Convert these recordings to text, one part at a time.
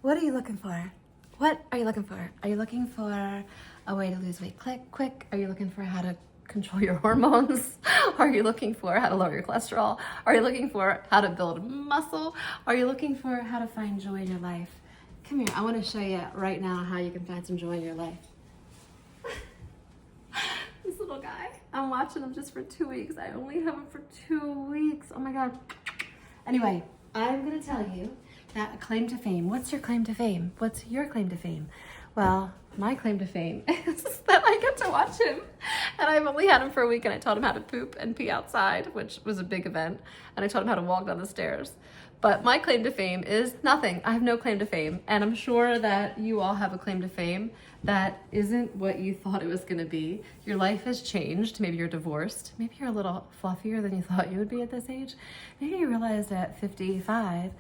What are you looking for? What are you looking for? Are you looking for a way to lose weight quick? Are you looking for how to control your hormones? Are you looking for how to lower your cholesterol? Are you looking for how to build muscle? Are you looking for how to find joy in your life? Come here, I want to show you right now how you can find some joy in your life. This little guy, I'm watching him just for 2 weeks. I only have him for 2 weeks. Oh my God. Anyway, I'm going to tell you that claim to fame. What's your claim to fame? What's your claim to fame? Well, my claim to fame is that I get to watch him. And I've only had him for a week, and I taught him how to poop and pee outside, which was a big event. And I taught him how to walk down the stairs. But my claim to fame is nothing. I have no claim to fame. And I'm sure that you all have a claim to fame that isn't what you thought it was going to be. Your life has changed. Maybe you're divorced. Maybe you're a little fluffier than you thought you would be at this age. Maybe you realized at 55,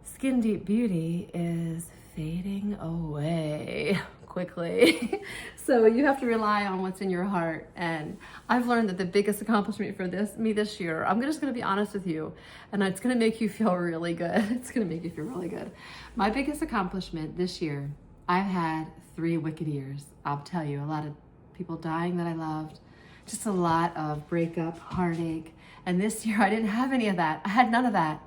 skin deep beauty is fading away quickly. So you have to rely on what's in your heart. And I've learned that the biggest accomplishment for me this year, I'm just going to be honest with you, and it's going to make you feel really good. It's going to make you feel really good. My biggest accomplishment this year, I've had 3 wicked years. I'll tell you, a lot of people dying that I loved, just a lot of breakup, heartache. And this year I didn't have any of that. I had none of that.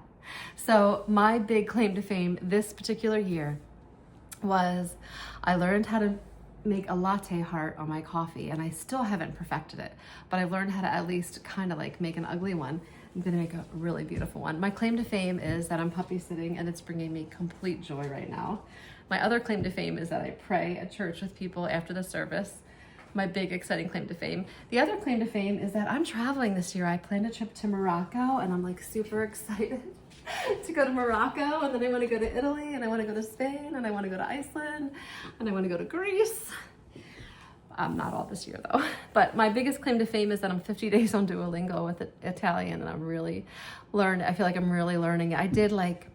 So my big claim to fame this particular year was I learned how to make a latte heart on my coffee, and I still haven't perfected it, but I've learned how to at least kind of like make an ugly one. I'm gonna make a really beautiful one. My claim to fame is that I'm puppy sitting, and it's bringing me complete joy right now. My other claim to fame is that I pray at church with people after the service. My big exciting claim to fame. The other claim to fame is that I'm traveling this year. I planned a trip to Morocco, and I'm like super excited to go to Morocco, and then I want to go to Italy, and I want to go to Spain, and I want to go to Iceland, and I want to go to Greece. Not all this year though. But my biggest claim to fame is that I'm 50 days on Duolingo with Italian, and I feel like I'm really learning. I did like,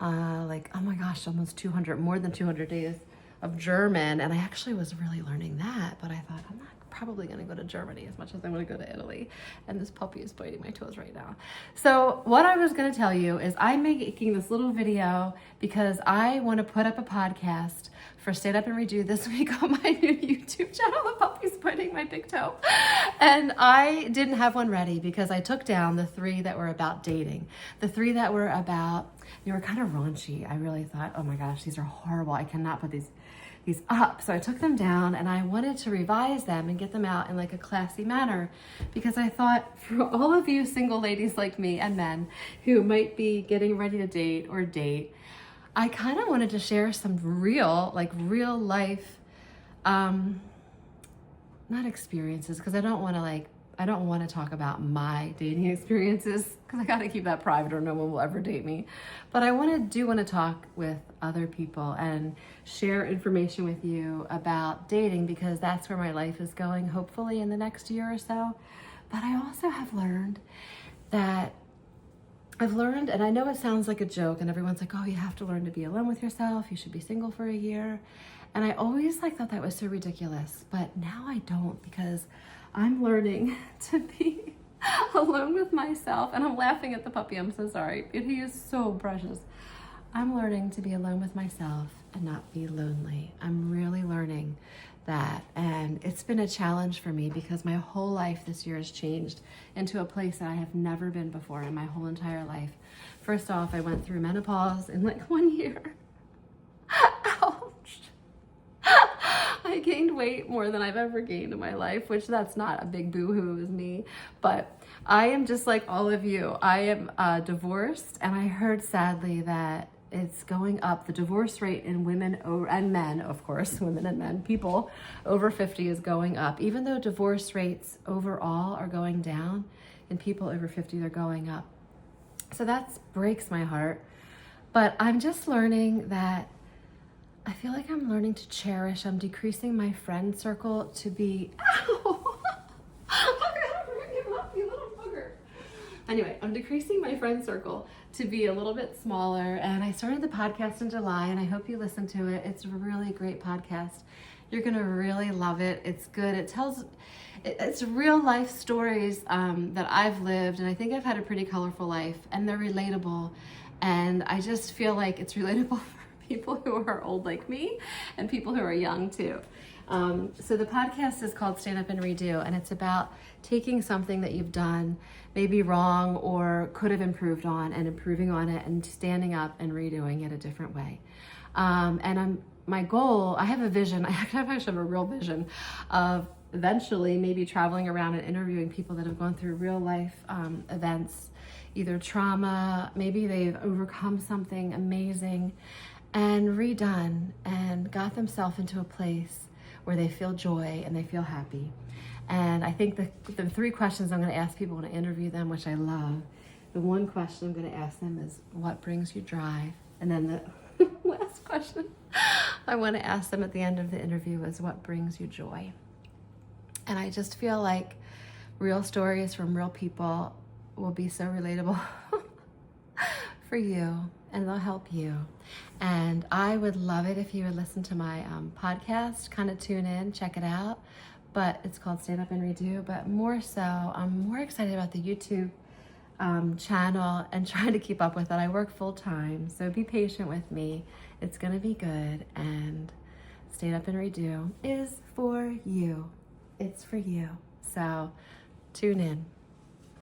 oh my gosh, almost more than 200 days of German, and I actually was really learning that, but I thought I'm not probably going to go to Germany as much as I want to go to Italy, and this puppy is biting my toes right now. So what I was going to tell you is I'm making this little video because I want to put up a podcast for Stand Up and Redo this week on my new YouTube channel. The puppy's biting my big toe, and I didn't have one ready because I took down the 3 that were about dating, the 3 that were about, they were kind of raunchy. I really thought, oh my gosh, these are horrible. I cannot put these up. So I took them down, and I wanted to revise them and get them out in like a classy manner, because I thought for all of you single ladies like me and men who might be getting ready to date or date, I kind of wanted to share some real life, not experiences, because I don't want to talk about my dating experiences, because I got to keep that private or no one will ever date me. But I want to talk with other people and share information with you about dating, because that's where my life is going, hopefully in the next year or so. But I also have learned and I know it sounds like a joke, and everyone's like, oh, you have to learn to be alone with yourself. You should be single for a year. And I always thought that was so ridiculous. But now I don't, because I'm learning to be alone with myself. And I'm laughing at the puppy. I'm so sorry. He is so precious. I'm learning to be alone with myself and not be lonely. I'm really learning that. And it's been a challenge for me, because my whole life this year has changed into a place that I have never been before in my whole entire life. First off, I went through menopause in like 1 year. Ouch. I gained weight more than I've ever gained in my life, which that's not a big boo-hoo is me, but I am just like all of you. I am divorced, and I heard sadly that it's going up. The divorce rate in women and men, of course, women and men, people over 50 is going up. Even though divorce rates overall are going down, in people over 50, they're going up. So that breaks my heart. But I'm just learning that I feel like I'm learning to cherish. I'm decreasing my friend circle to be, ow! You little bugger. Anyway, I'm decreasing my friend circle to be a little bit smaller, and I started the podcast in July, and I hope you listen to it. It's a really great podcast. You're gonna really love it. It's good. It's real life stories that I've lived, and I think I've had a pretty colorful life, and they're relatable. And I just feel like it's relatable for people who are old like me and people who are young too. So the podcast is called Stand Up and Redo, and it's about taking something that you've done maybe wrong or could have improved on and improving on it and standing up and redoing it a different way. My goal, I have a vision, I actually have a real vision of eventually maybe traveling around and interviewing people that have gone through real life events, either trauma, maybe they've overcome something amazing and redone and got themselves into a place where they feel joy and they feel happy. And I think the 3 questions I'm going to ask people when I interview them, which I love, the one question I'm going to ask them is, what brings you drive? And then the last question I want to ask them at the end of the interview is, what brings you joy? And I just feel like real stories from real people will be so relatable for you, and they'll help you. And I would love it if you would listen to my podcast, kind of tune in, check it out. But it's called Stand Up and Redo. But more so, I'm more excited about the YouTube channel and trying to keep up with it. I work full time, so be patient with me. It's gonna be good. And Stand Up and Redo is for you. It's for you. So tune in.